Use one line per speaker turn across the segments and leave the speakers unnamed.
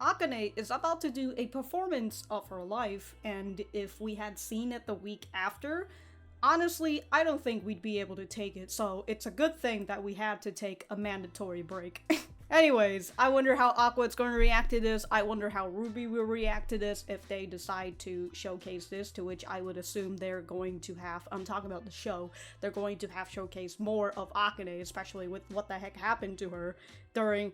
Akane is about to do a performance of her life, and if we had seen it the week after, honestly, I don't think we'd be able to take it, so it's a good thing that we had to take a mandatory break. Anyways, I wonder how Aqua's going to react to this. I wonder how Ruby will react to this if they decide to showcase this, to which I would assume they're going to have, I'm talking about the show, they're going to have showcased more of Akane, especially with what the heck happened to her during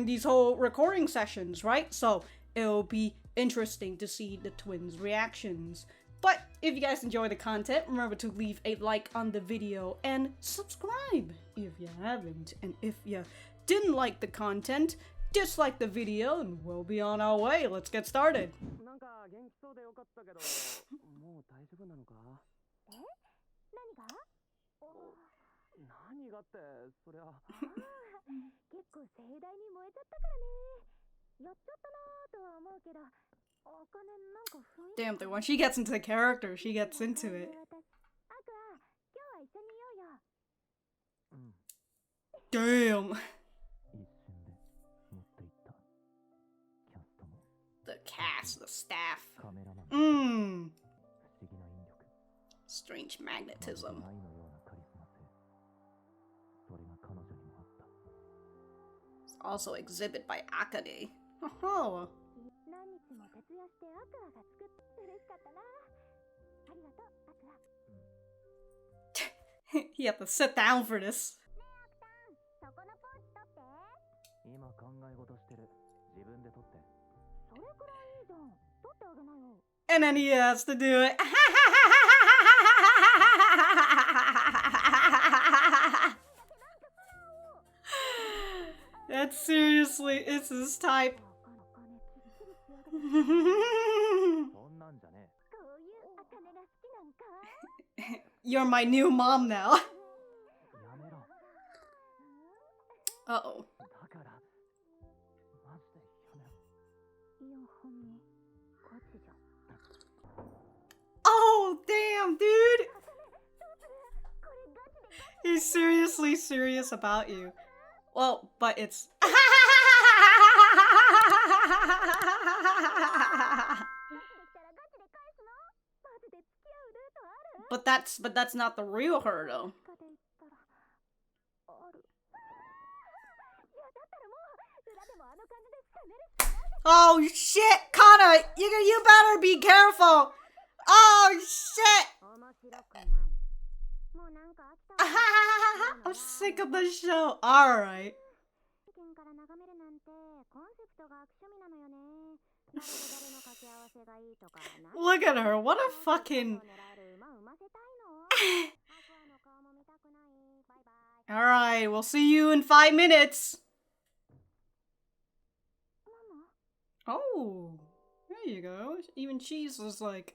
these whole recording sessions, right? So it'll be interesting to see the twins' reactions. But if you guys enjoy the content, remember to leave a like on the video and subscribe if you haven't. And if you didn't like the content, dislike the video and we'll be on our way. Let's get started. Damn, when she gets into the character, she gets into it. Damn. The cast, the staff. Strange magnetism. It's also exhibit by Akane. Oh. He had to sit down for this. And then he has to do it. That seriously is his type. You're my new mom now. Uh-oh. Oh, damn, dude! He's seriously serious about you. Well, but it's... But that's not the real her, though. Oh shit, Kana, you better be careful. Oh shit. I'm sick of the show. All right. Look at her. What a fucking... Alright, we'll see you in 5 minutes. Oh, there you go. Even she's was like...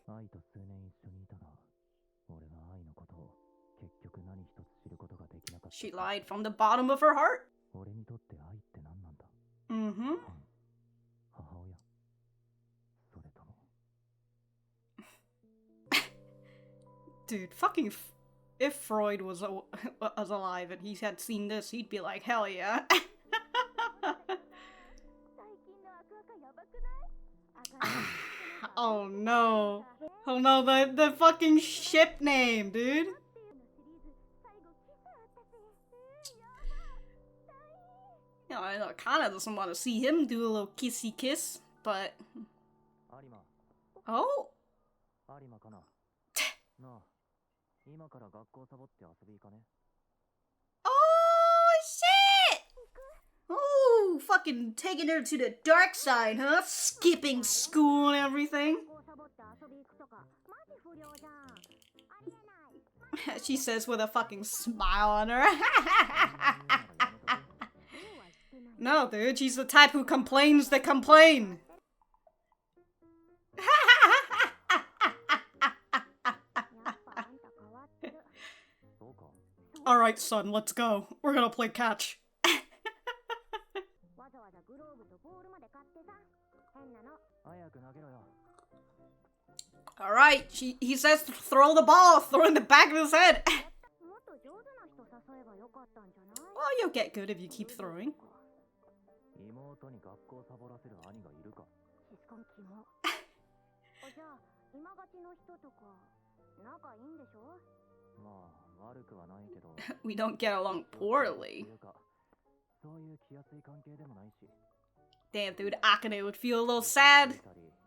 She lied from the bottom of her heart. Mm-hmm. Dude, fucking... If Freud was alive and he had seen this, he'd be like, hell yeah. Oh no. Oh no, the fucking ship name, dude. You know, I know Kana doesn't want to see him do a little kissy kiss, but... Oh? Oh shit! Oh, fucking taking her to the dark side, huh? Skipping school and everything. She says with a fucking smile on her. No, dude, she's the type who complains to complain. Alright, son, let's go. We're gonna play catch. Alright, he says throw the ball, throw it in the back of his head. Well, you'll get good if you keep throwing.
妹に学校サボらせる兄がいるか。
シスコンキモ。じゃあ今勝ちの人とか仲いいんでしょ。
まあ悪くはないけど。
We don't get along poorly.
そういう気安い関係でもないし。
Damn, dude, Akane would feel a little sad.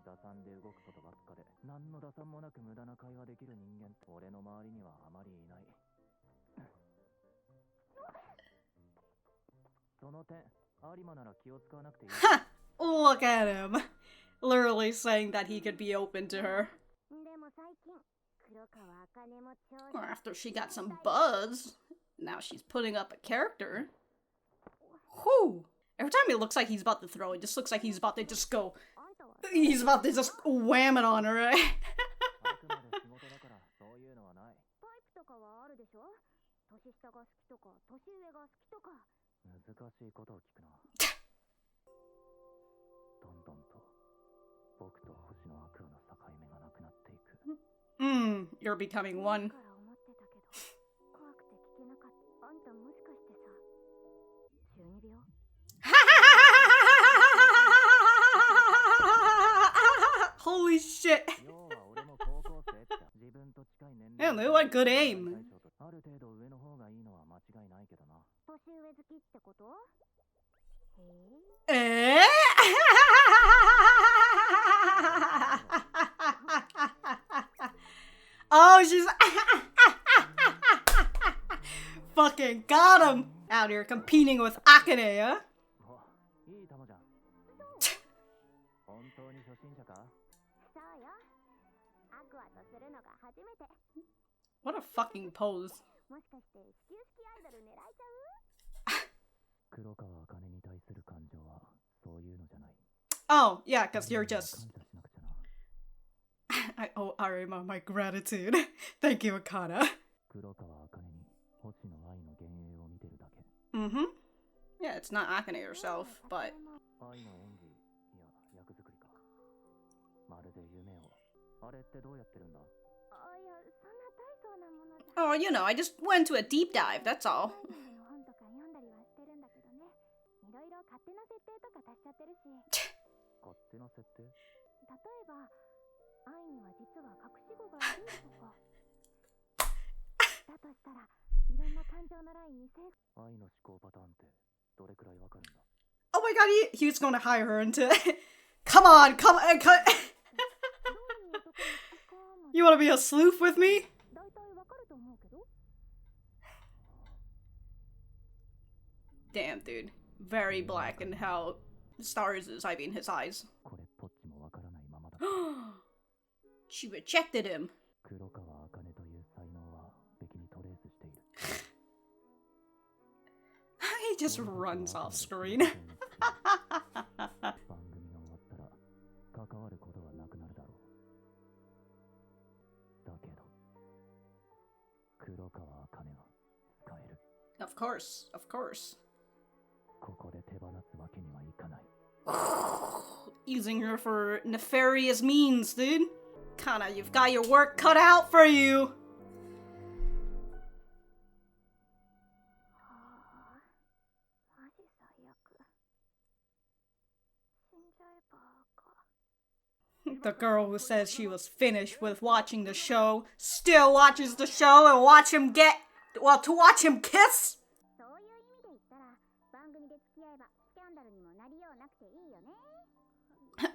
打算で動くことばっかで、何の打算もなく無駄な会話できる人間、俺の周りにはあまりいない。その点、有馬なら気を使わなくていい。
Look at him. Literally saying that he could be open to her. Or after she got some buzz, now she's putting up a character. Whew. Every time it looks like he's about to throw, it just looks like he's about to just go. He's about to just wham it on her, right? You're becoming one. Holy shit. Yeah, they like good aim. Eh? Oh, she's fucking got him out here competing with Akane, huh? What a fucking pose. Oh, yeah, because you're just... I owe Arima my gratitude. Thank you, Kana. Mm-hmm. Yeah, it's not Akane herself, but... Oh, you know, I just went to a deep dive, that's all. Oh my god, he's gonna hire her into... Come on, come on, You wanna be a sleuth with me? Damn, dude. Very black in how Stars is, I mean, his eyes. She rejected him. He just runs off screen. Of course, of course. Using her for nefarious means, dude. Kana, you've got your work cut out for you. The girl who says she was finished with watching the show still watches the show and watch him get... Well, to watch him kiss?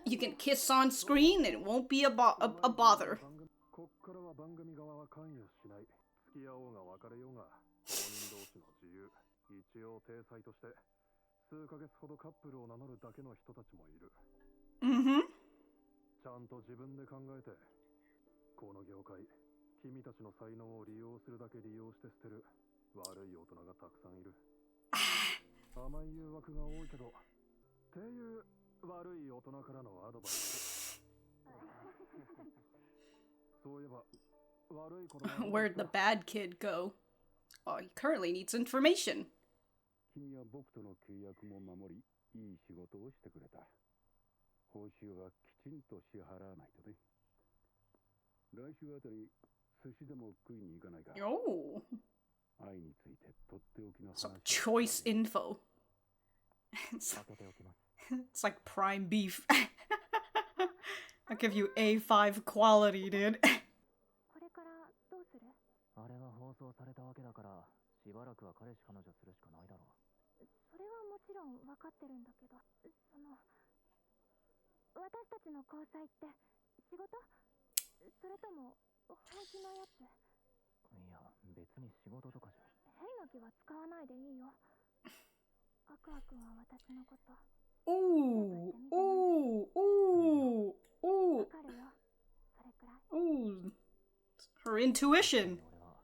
You can kiss on screen and it won't be a bother. Mm-hmm. Where'd the bad kid go? Oh, he currently needs information. Oh. Some choice info. It's,
開けておきます。
it's like prime beef. I'll give you A5 quality, dude.
これからどうする？
あれは放送されたわけだから、しばらくは彼氏彼女するしかないだろう。
それはもちろん分かってるんだけど、私たちの交際って仕事？それとも本気のやつ？
いや、別に仕事とかじゃ。
変な気は使わないでいいよ。アクア君は私のこと。
Ooh, ooh, ooh, ooh,
わかるよ。それくらい。
ooh. Her intuition.
俺は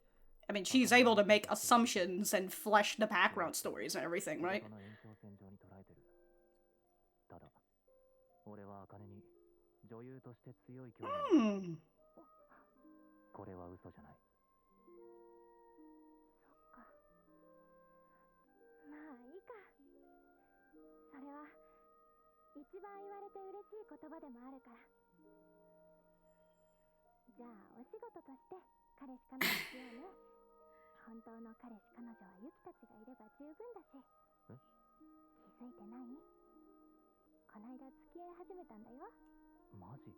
I mean, she's able to make assumptions and flesh the background stories and everything, right?
仕事の延長線上に捉えてる。ただ、俺は茜に女優として強い興味を持つ。
Hmm.
これは嘘じゃない。
そっか。まあいいか。それは一番言われて嬉しい言葉でもあるから。じゃあお仕事として彼氏彼女しようね。本当の彼氏彼女はユキたちがいれば十分だし。
え？
気づいてない？こないだ付き合い始めたんだよ。
マジ？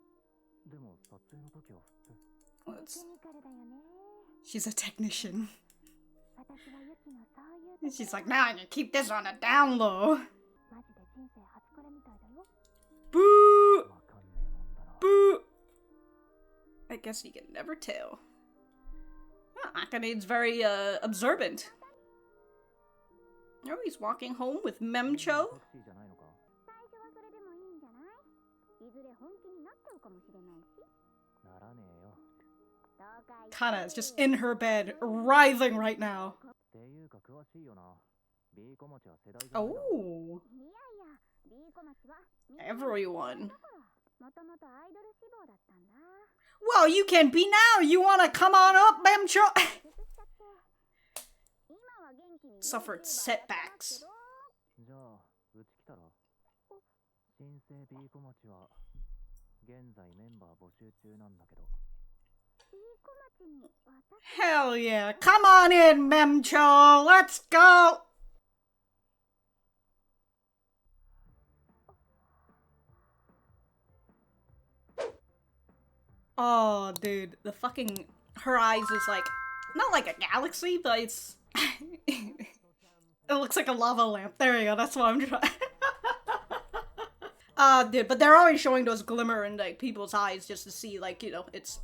でも撮影の時は振って。
Well,
テクニカルだよね。
she's a technician.
私はユキのそういうところ
She's like, now I can keep this on a down low.
マジで人生初これみたいだよ。
Boo!
わかんねえもんだな。
Boo! I guess you can never tell. Well, Akane's very, observant. Oh, he's walking home with MEM-Cho.
タクシーじゃないのか？
最初はそれでもいいんじゃない？いずれ本気になっちゃうかもしれないし。
ならねえよ。
Kana is just in her bed, writhing right now.
っていうか詳しいよな。B 小町は世代じゃないだろ。
Oh,
いやいや、B 小町は
everyone.
もともとアイドル志望だったんだ。
Well, you can be now. You wanna come on up, MEM-Cho?
挫折しちゃって。今は元気に
Suffered setbacks.
じゃあ、うち来たら。新生 B 小町は現在メンバー募集中なんだけど。
B 小町に私
Hell yeah. Come on in, MEM-Cho. Let's go. Oh, dude. The fucking... Her eyes is like... Not like a galaxy, but it's... It looks like a lava lamp. There you go. That's what I'm trying... Dude, but they're always showing those glimmer in, like, people's eyes just to see, like, you know, it's...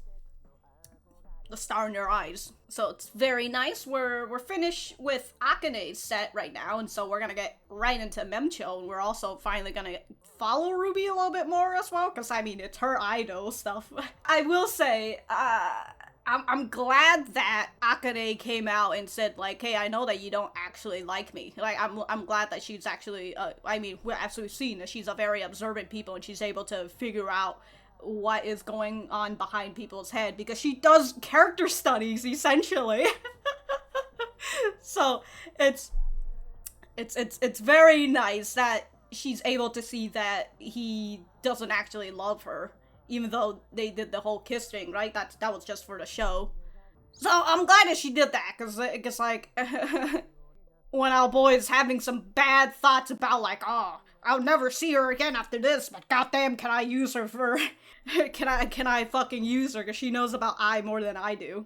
the star in their eyes. So it's very nice. We're finished with Akane's set right now, and so we're gonna get right into MEM-Cho, and we're also finally gonna follow Ruby a little bit more as well, because I mean, it's her idol stuff. I will say, I'm glad that Akane came out and said, like, hey, I know that you don't actually like me. Like, I'm glad that she's actually, I mean, as we've seen, that she's a very observant people, and she's able to figure out what is going on behind people's head, because she does character studies, essentially. So, it's very nice that she's able to see that he doesn't actually love her, even though they did the whole kiss thing, right? That was just for the show. So I'm glad that she did that, because like, when our boy is having some bad thoughts about like, oh, I'll never see her again after this, but goddamn, can I use her for, can I fucking use her, because she knows about Ai more than I do.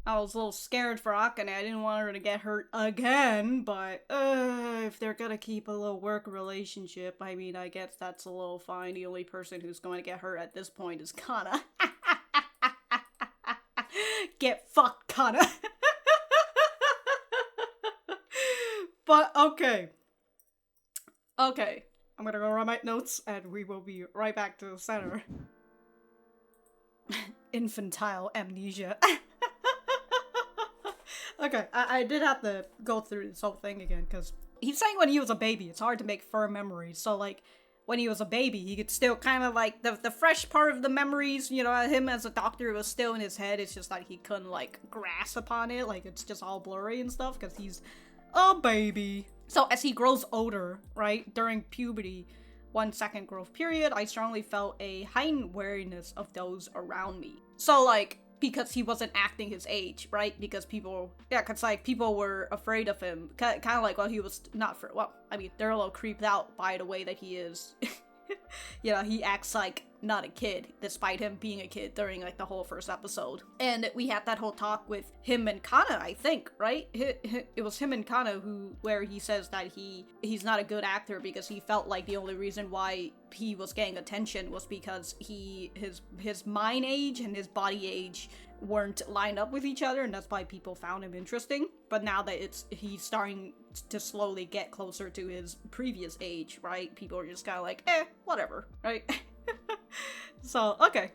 I was a little scared for Akane. I didn't want her to get hurt again, but if they're gonna keep a little work relationship, I mean, I guess that's a little fine. The only person who's going to get hurt at this point is Kana. Get fucked, Kana. But okay. Okay. I'm gonna go write my notes and we will be right back to the center. Infantile amnesia. Okay, I did have to go through this whole thing again, because he's saying when he was a baby, it's hard to make firm memories. So, like, when he was a baby, he could still kind of, like, the fresh part of the memories, you know, him as a doctor was still in his head. It's just like he couldn't, like, grasp upon it. Like, it's just all blurry and stuff, because he's a baby. So, as he grows older, right, during puberty, 1 second growth period, I strongly felt a heightened wariness of those around me. So, like, because he wasn't acting his age, right? Because people were afraid of him, kind of like, well, he was not for, well, I mean, they're a little creeped out by the way that he is. You know, he acts like not a kid, despite him being a kid during like the whole first episode. And we had that whole talk with him and Kana, I think, right? It was him and Kana where he says that he's not a good actor because he felt like the only reason why he was getting attention was because his mind age and his body age weren't lined up with each other, and that's why people found him interesting. But now that he's starting to slowly get closer to his previous age, right? People are just kind of like, whatever, right? So, okay.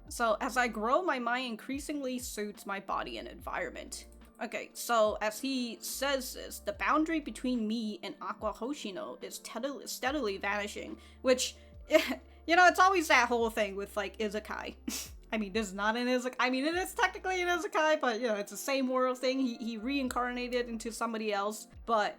So, as I grow, my mind increasingly suits my body and environment. Okay, so as he says this, the boundary between me and Aqua Hoshino is steadily vanishing, which, you know, it's always that whole thing with, like, isekai. I mean, this is not an isekai. I mean, it is technically an isekai, but, you know, it's the same world thing. He reincarnated into somebody else, but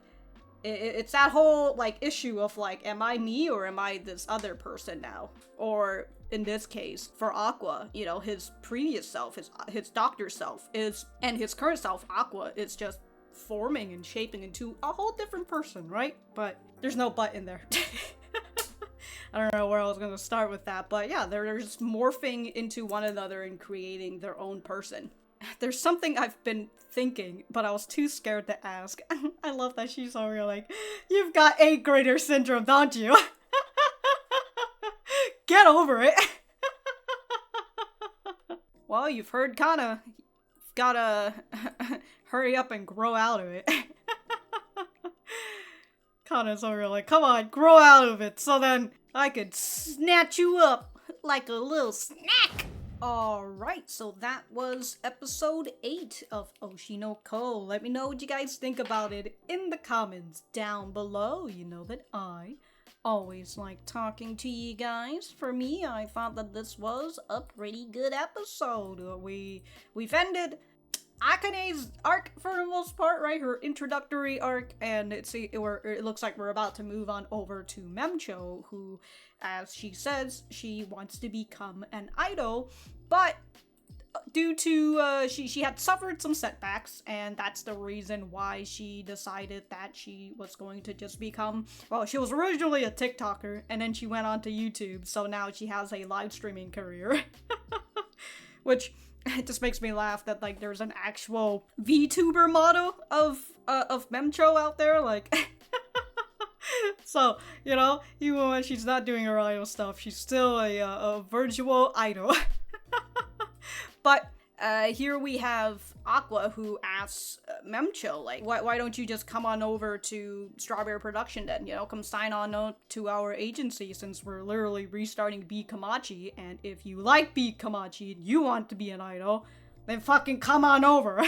it's that whole, like, issue of, like, am I me or am I this other person now? Or, in this case, for Aqua, you know, his previous self, his doctor self and his current self, Aqua, is just forming and shaping into a whole different person, right? But there's no but in there. I don't know where I was going to start with that, but yeah, they're just morphing into one another and creating their own person. There's something I've been thinking, but I was too scared to ask. I love that she's over here like, you've got 8th grader syndrome, don't you? Get over it. Well, you've heard Kana. You've gotta hurry up and grow out of it. Kana's over here like, come on, grow out of it, so then I could snatch you up like a little snack. Alright, so that was episode 8 of Oshi no Ko. Let me know what you guys think about it in the comments down below. You know that I always like talking to you guys. For me, I thought that this was a pretty good episode. We've ended Akane's arc for the most part, right? Her introductory arc, and it looks like we're about to move on over to MEM-Cho, who, as she says, she wants to become an idol, but due to, she had suffered some setbacks, and that's the reason why she decided that she was going to just become, well, she was originally a TikToker, and then she went on to YouTube, so now she has a live streaming career. Which, it just makes me laugh that, like, there's an actual VTuber model of MEM-Cho out there, like... So, you know, even when she's not doing her idol stuff, she's still a virtual idol. But here we have Aqua, who asks MEM-Cho, like, why don't you just come on over to Strawberry Production then, you know, come sign on to our agency, since we're literally restarting Beat Komachi, and if you like Beat Komachi and you want to be an idol, then fucking come on over.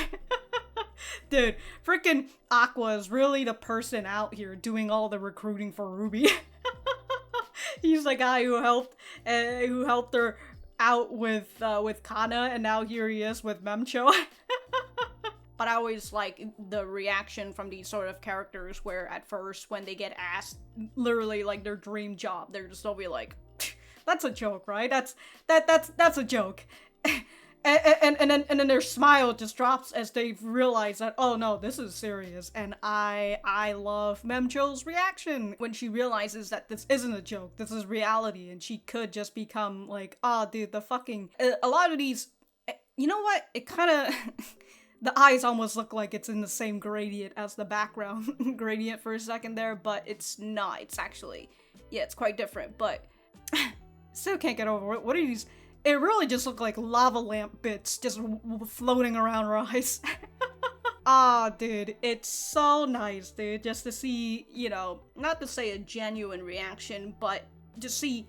Dude, freaking Aqua is really the person out here doing all the recruiting for Ruby. He's the guy who helped her out with Kana, and now here he is with MEM-Cho. But I always like the reaction from these sort of characters where at first when they get asked literally like their dream job, they're just always like, that's a joke, right? That's a joke. And then their smile just drops as they realize that, oh no, this is serious. And I love MEM-Cho's reaction when she realizes that this isn't a joke, this is reality, and she could just become like, oh dude, the fucking, a lot of these, you know what, it kind of, the eyes almost look like it's in the same gradient as the background gradient for a second there, but it's not, it's actually, yeah, it's quite different, but still can't get over it. What are these? It really just looked like lava lamp bits just floating around her eyes. Ah, dude, it's so nice, dude, just to see, you know, not to say a genuine reaction, but to see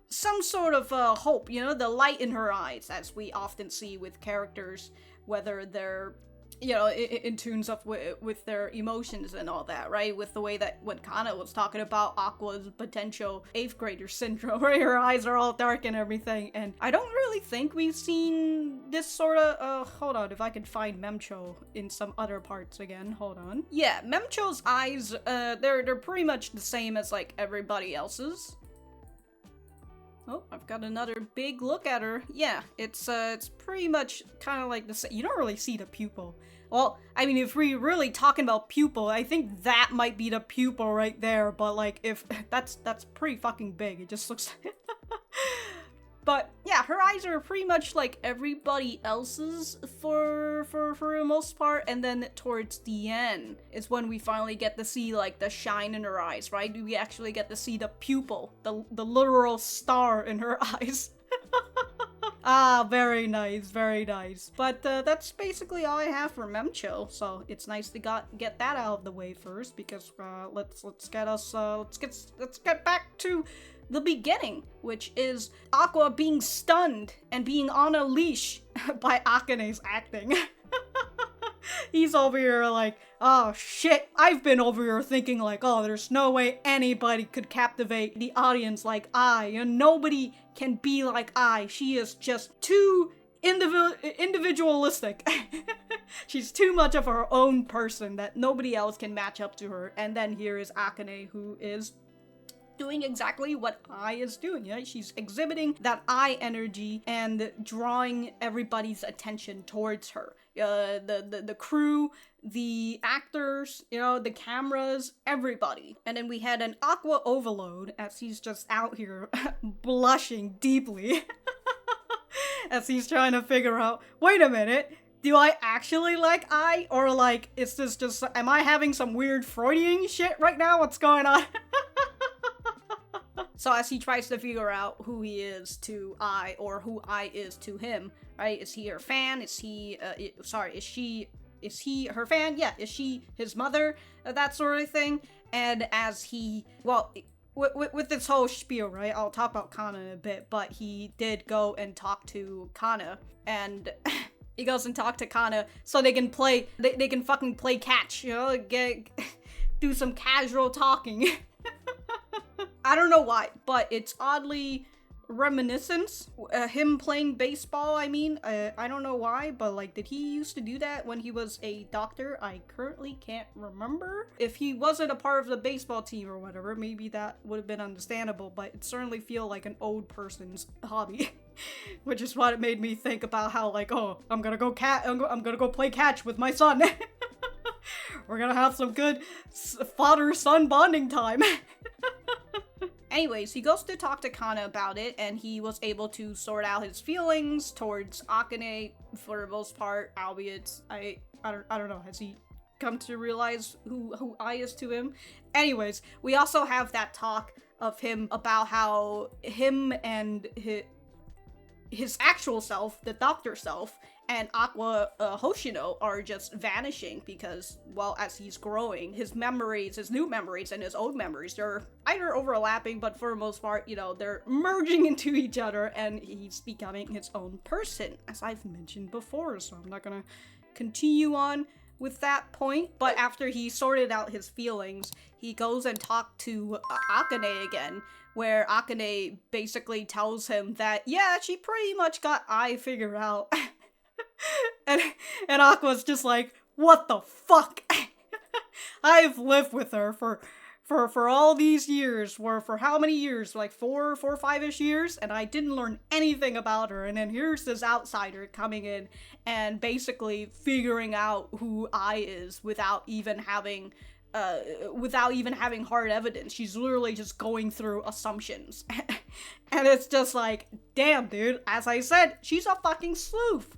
some sort of hope, you know, the light in her eyes, as we often see with characters, whether they're, you know, in tunes up with their emotions and all that, right? With the way that when Kana was talking about Aqua's potential 8th grader syndrome, right? Her eyes are all dark and everything, and I don't really think we've seen this sort of, hold on, if I can find MEM-Cho in some other parts again, hold on. Yeah, MEM-Cho's eyes, they're pretty much the same as, like, everybody else's. Oh, I've got another big look at her. Yeah, it's pretty much kind of like the same. You don't really see the pupil. Well, I mean, if we're really talking about pupil, I think that might be the pupil right there, but like, if that's pretty fucking big. It just looks But yeah, her eyes are pretty much like everybody else's for the most part, and then towards the end is when we finally get to see like the shine in her eyes, right? We actually get to see the pupil, the literal star in her eyes. Ah, very nice, very nice. But that's basically all I have for MEM-Cho, so it's nice to get that out of the way first, because let's get back to the beginning, which is Aqua being stunned and being on a leash by Akane's acting. He's over here like, oh shit, I've been over here thinking like, oh, there's no way anybody could captivate the audience like Ai, and nobody can be like Ai. She is just too individualistic. She's too much of her own person that nobody else can match up to her. And then here is Akane, who is doing exactly what Ai is doing. Yeah, she's exhibiting that Ai energy and drawing everybody's attention towards her. The crew, the actors, you know, the cameras, everybody. And then we had an Aqua overload as he's just out here blushing deeply as he's trying to figure out, wait a minute, do I actually like Ai? Or like, is this just, am I having some weird Freudian shit right now? What's going on? So as he tries to figure out who he is to Ai, or who Ai is to him, right? Is he her fan? Is he, is he her fan? Yeah, is she his mother? That sort of thing. And as he, well, with this whole spiel, right? I'll talk about Kana in a bit, but he did go and talk to Kana, and he goes and talk to Kana so they can play, they can fucking play catch, you know? Do some casual talking. I don't know why, but it's oddly reminiscent. Him playing baseball, I mean. I don't know why, but like, did he used to do that when he was a doctor? I currently can't remember. If he wasn't a part of the baseball team or whatever, maybe that would have been understandable, but it certainly feel like an old person's hobby. Which is what it made me think about how like, oh, I'm gonna go play catch with my son. We're gonna have some good father-son bonding time. Anyways, he goes to talk to Kana about it, and he was able to sort out his feelings towards Akane for the most part, albeit I don't know, has he come to realize who Ai is to him? Anyways, we also have that talk of him about how him and his actual self, the doctor self, and Aqua Hoshino are just vanishing because, well, as he's growing, his memories, his new memories and his old memories, they're either overlapping, but for the most part, you know, they're merging into each other, and he's becoming his own person, as I've mentioned before, so I'm not gonna continue on with that point. But after he sorted out his feelings, he goes and talked to Akane again, where Akane basically tells him that, yeah, she pretty much got Ai figured out. and Aqua's just like, what the fuck? I've lived with her for all these years, for how many years? Like 4 or 5-ish years, and I didn't learn anything about her, and then here's this outsider coming in and basically figuring out who Ai is without even having hard evidence. She's literally just going through assumptions. And it's just like, damn, dude, as I said, she's a fucking sleuth.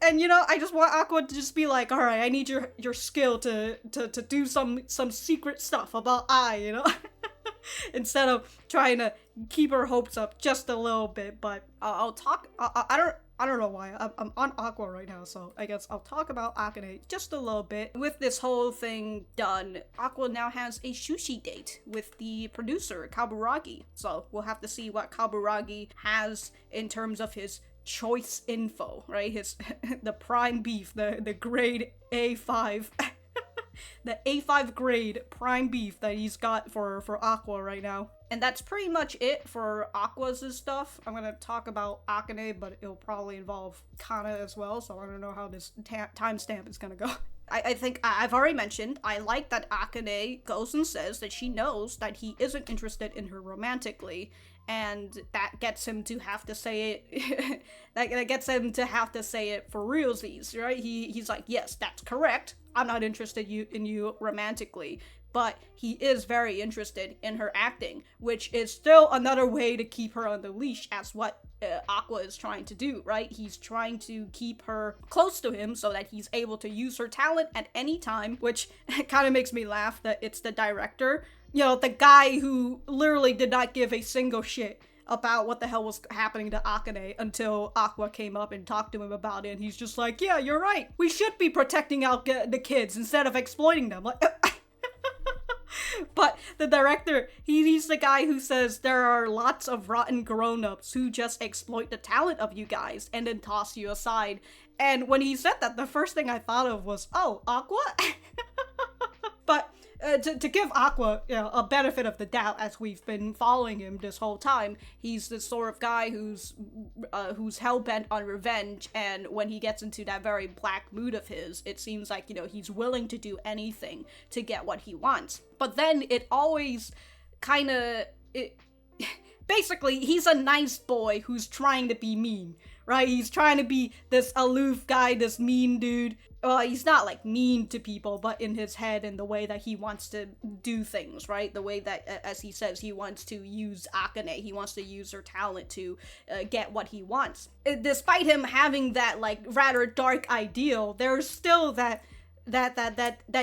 And, you know, I just want Aqua to just be like, alright, I need your skill to do some secret stuff about Ai, you know? Instead of trying to keep her hopes up just a little bit. But I'll talk, I don't know why. I'm on Aqua right now, so I guess I'll talk about Akane just a little bit. With this whole thing done, Aqua now has a sushi date with the producer, Kaburagi. So we'll have to see what Kaburagi has in terms of his choice info, right? The prime beef, the grade A5. The A5 grade prime beef that he's got for Aqua right now. And that's pretty much it for Aqua's stuff. I'm gonna talk about Akane, but it'll probably involve Kana as well, so I don't know how this timestamp is gonna go. I think I've already mentioned, I like that Akane goes and says that she knows that he isn't interested in her romantically, and that gets him to have to say it, that gets him to have to say it for realsies, right? He's like, yes, that's correct, I'm not interested in you romantically, but he is very interested in her acting, which is still another way to keep her on the leash, as what Aqua is trying to do, right? He's trying to keep her close to him so that he's able to use her talent at any time, which kind of makes me laugh that it's the director, you know, the guy who literally did not give a single shit about what the hell was happening to Akane until Aqua came up and talked to him about it, and he's just like, yeah, you're right, we should be protecting out the kids instead of exploiting them. Like, but the director, he's the guy who says there are lots of rotten grown-ups who just exploit the talent of you guys and then toss you aside. And when he said that, the first thing I thought of was, oh, Aqua? But to give Aqua, you know, a benefit of the doubt, as we've been following him this whole time, he's the sort of guy who's hell-bent on revenge, and when he gets into that very black mood of his, it seems like, you know, he's willing to do anything to get what he wants. But then it always kind of... Basically, he's a nice boy who's trying to be mean, right? He's trying to be this aloof guy, this mean dude. Well, he's not, like, mean to people, but in his head and the way that he wants to do things, right? The way that, as he says, he wants to use Akane, he wants to use her talent to get what he wants. Despite him having that, like, rather dark ideal, there's still that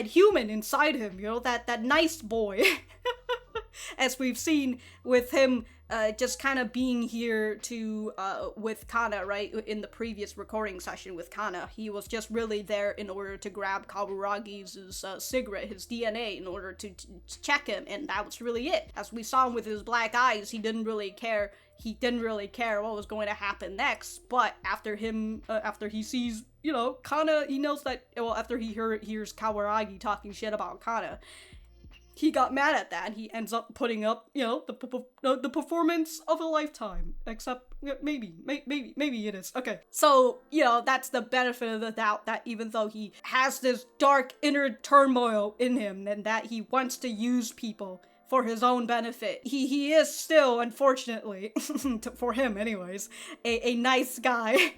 human inside him, you know, that nice boy. As we've seen with him just kind of being here to with Kana, right? In the previous recording session with Kana, he was just really there in order to grab Kaburagi's cigarette, his DNA, in order to check him, and that was really it. As we saw him with his black eyes, he didn't really care. He didn't really care what was going to happen next, but after he sees, you know, Kana, he knows that, well, after he hears Kaburagi talking shit about Kana, he got mad at that, and he ends up putting up, you know, the performance of a lifetime. Except, maybe it is. Okay. So, you know, that's the benefit of the doubt, that even though he has this dark inner turmoil in him, and that he wants to use people for his own benefit, he is still, unfortunately, for him anyways, a nice guy.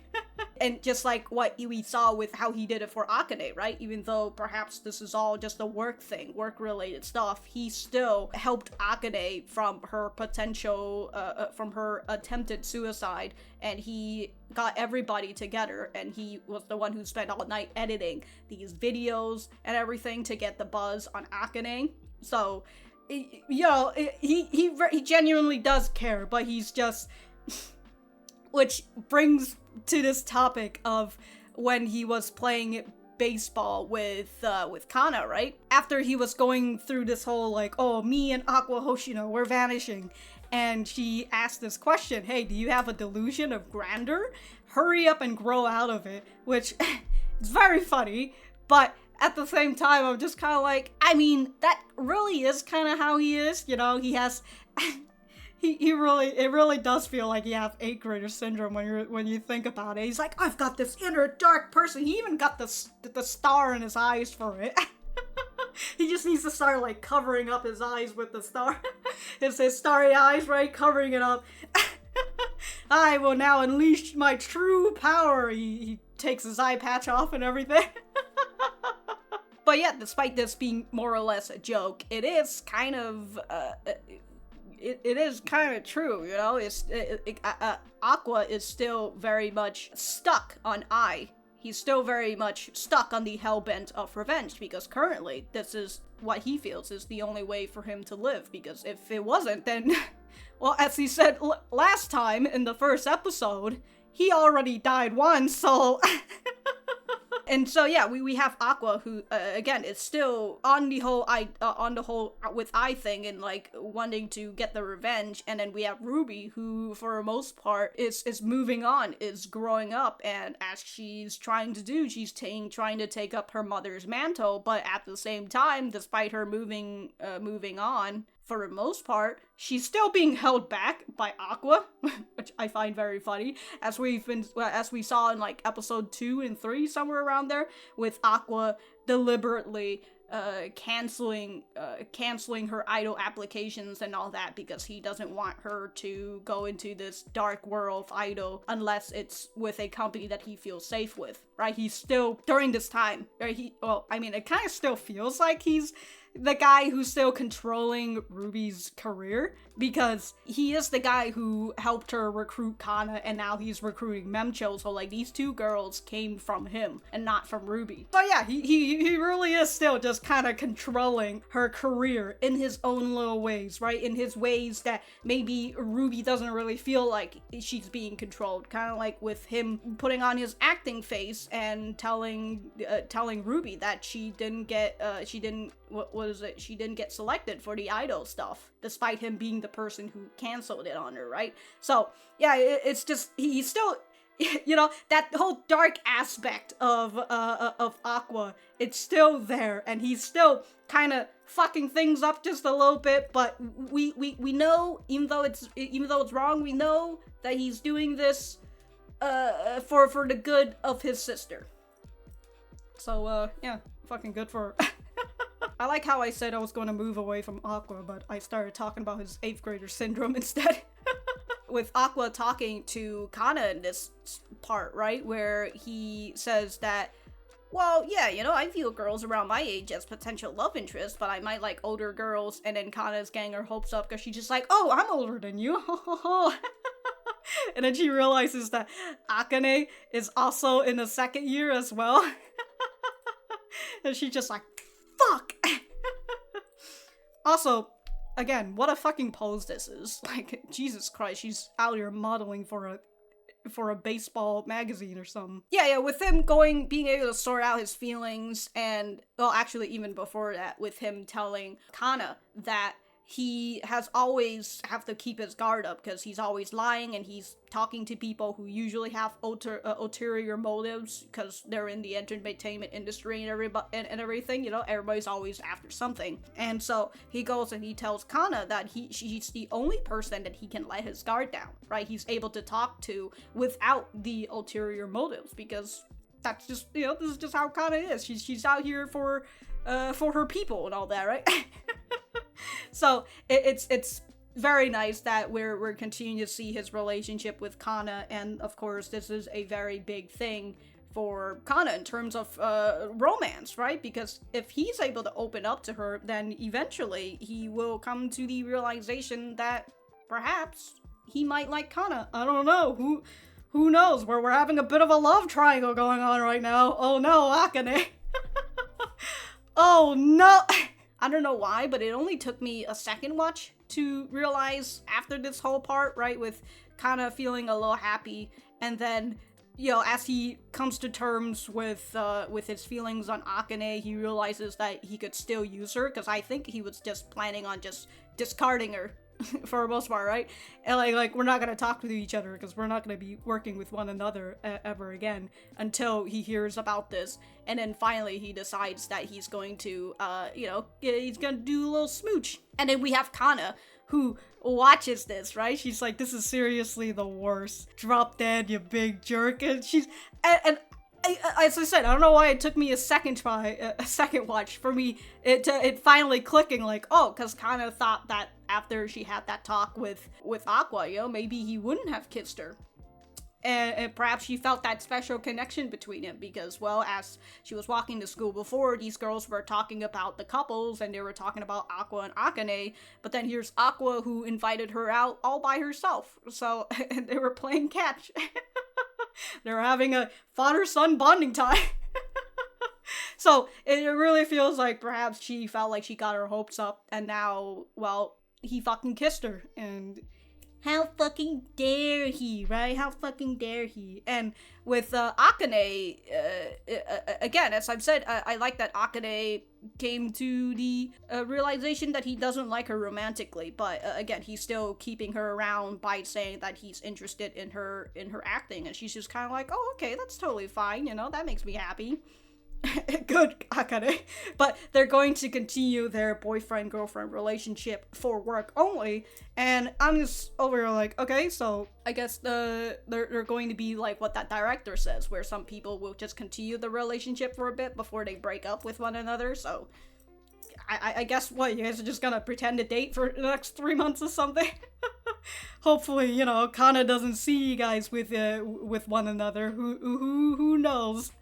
And just like what we saw with how he did it for Akane, right? Even though perhaps this is all just a work thing, work-related stuff, he still helped Akane from her potential, from her attempted suicide, and he got everybody together, and he was the one who spent all night editing these videos and everything to get the buzz on Akane. So, you know, he genuinely does care, but he's just... Which brings to this topic of when he was playing baseball with Kana, right? After he was going through this whole, like, oh, me and Aqua Hoshino, we're vanishing. And she asked this question, hey, do you have a delusion of grandeur? Hurry up and grow out of it. Which is very funny, but at the same time, I'm just kind of like, I mean, that really is kind of how he is, you know? He has... it really does feel like you have 8th grader syndrome when you think about it. He's like, I've got this inner dark person. He even got the star in his eyes for it. He just needs to start, like, covering up his eyes with the star. It's his starry eyes, right? Covering it up. I will now unleash my true power. He takes his eye patch off and everything. But yeah, despite this being more or less a joke, it is kind of... It is kind of true, you know. Aqua is still very much stuck on Ai. He's still very much stuck on the hellbent of revenge, because currently this is what he feels is the only way for him to live. Because if it wasn't, then, well, as he said last time in the first episode, he already died once. So. And so yeah, we have Aqua, who again is still on the whole with Ai thing and like wanting to get the revenge, and then we have Ruby, who for the most part is moving on, is growing up, and as she's trying to do, she's trying to take up her mother's mantle, but at the same time, despite her moving on for the most part, she's still being held back by Aqua, which I find very funny, as we saw in like episode 2 and 3, somewhere around there, with Aqua deliberately canceling her idol applications and all that because he doesn't want her to go into this dark world of idol unless it's with a company that he feels safe with, right? He's still, during this time, right, it kind of still feels like he's the guy who's still controlling Ruby's career, because he is the guy who helped her recruit Kana, and now he's recruiting MEM-Cho, so like these two girls came from him and not from Ruby. So yeah, he really is still just kind of controlling her career in his own little ways, right? In his ways that maybe Ruby doesn't really feel like she's being controlled, kind of like with him putting on his acting face and telling Ruby that she didn't get selected for the idol stuff, despite him being the person who canceled it on her, right? So yeah, it's just, he's still, you know, that whole dark aspect of Aqua, it's still there, and he's still kind of fucking things up just a little bit, but we know, even though it's wrong, we know that he's doing this for the good of his sister. So yeah, fucking good for her. I like how I said I was going to move away from Aqua, but I started talking about his 8th grader syndrome instead. With Aqua talking to Kana in this part, right? Where he says that, well, yeah, you know, I view girls around my age as potential love interests, but I might like older girls. And then Kana's getting her hopes up because she's just like, oh, I'm older than you. And then she realizes that Akane is also in the 2nd year as well. And she's just like, fuck! Also, again, what a fucking pose this is. Like, Jesus Christ, she's out here modeling for a baseball magazine or something. Yeah, with him being able to sort out his feelings, and, well, actually, even before that, with him telling Kana that he has always have to keep his guard up because he's always lying and he's talking to people who usually have ulterior motives because they're in the entertainment industry and everything, you know, everybody's always after something. And so he goes and he tells Kana that she's the only person that he can let his guard down, right? He's able to talk to without the ulterior motives, because that's just, you know, this is just how Kana is. She's out here for her people and all that, right? So it's very nice that we're continuing to see his relationship with Kana, and of course this is a very big thing for Kana in terms of romance, right? Because if he's able to open up to her, then eventually he will come to the realization that perhaps he might like Kana. I don't know. Who knows? We're having a bit of a love triangle going on right now. Oh no, Akane. Oh no. I don't know why, but it only took me a second watch to realize after this whole part, right, with Kana feeling a little happy, and then, you know, as he comes to terms with his feelings on Akane, he realizes that he could still use her, because I think he was just planning on just discarding her for the most part, right? And like we're not gonna talk to each other because we're not gonna be working with one another ever again until he hears about this, and then finally he decides that he's going to he's gonna do a little smooch. And then we have Kana, who watches this, right? She's like, this is seriously the worst. Drop dead, you big jerk. And as I said, I don't know why it took me a second watch for me it finally clicking, like, oh, because Kana thought that after she had that talk with Aqua, you know, maybe he wouldn't have kissed her. And perhaps she felt that special connection between them because, well, as she was walking to school before, these girls were talking about the couples and they were talking about Aqua and Akane, but then here's Aqua who invited her out all by herself. So they were playing catch. They were having a father-son bonding time. So it really feels like perhaps she felt like she got her hopes up, and now, well, he fucking kissed her, and how fucking dare he, right? How fucking dare he? And with Akane, again, as I've said, I like that Akane came to the realization that he doesn't like her romantically, but again, he's still keeping her around by saying that he's interested in her acting, and she's just kind of like, oh, okay, that's totally fine, you know, that makes me happy. Good, Akane. But they're going to continue their boyfriend-girlfriend relationship for work only, and I'm just over here like, okay, so I guess they're going to be like what that director says, where some people will just continue the relationship for a bit before they break up with one another, so I guess what, you guys are just gonna pretend to date for the next 3 months or something? Hopefully, you know, Kana doesn't see you guys with one another. Who knows?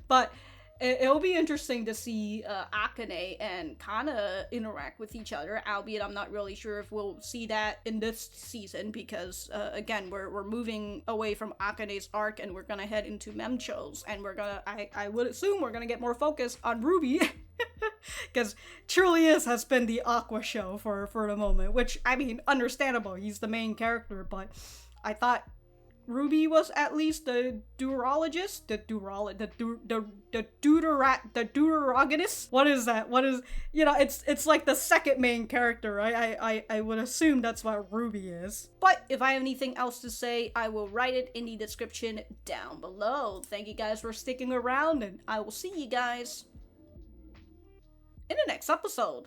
But it'll be interesting to see Akane and Kana interact with each other, albeit I'm not really sure if we'll see that in this season, because again, we're moving away from Akane's arc and we're gonna head into MEM-Cho's, and I would assume we're gonna get more focus on Ruby. Because truly has been the Aqua show for the moment, which, I mean, understandable, he's the main character, but I thought Ruby was at least the deuterologist, the deuterogonist. What is that? What is, you know, it's like the second main character, right? I would assume that's what Ruby is. But if I have anything else to say, I will write it in the description down below. Thank you guys for sticking around, and I will see you guys in the next episode.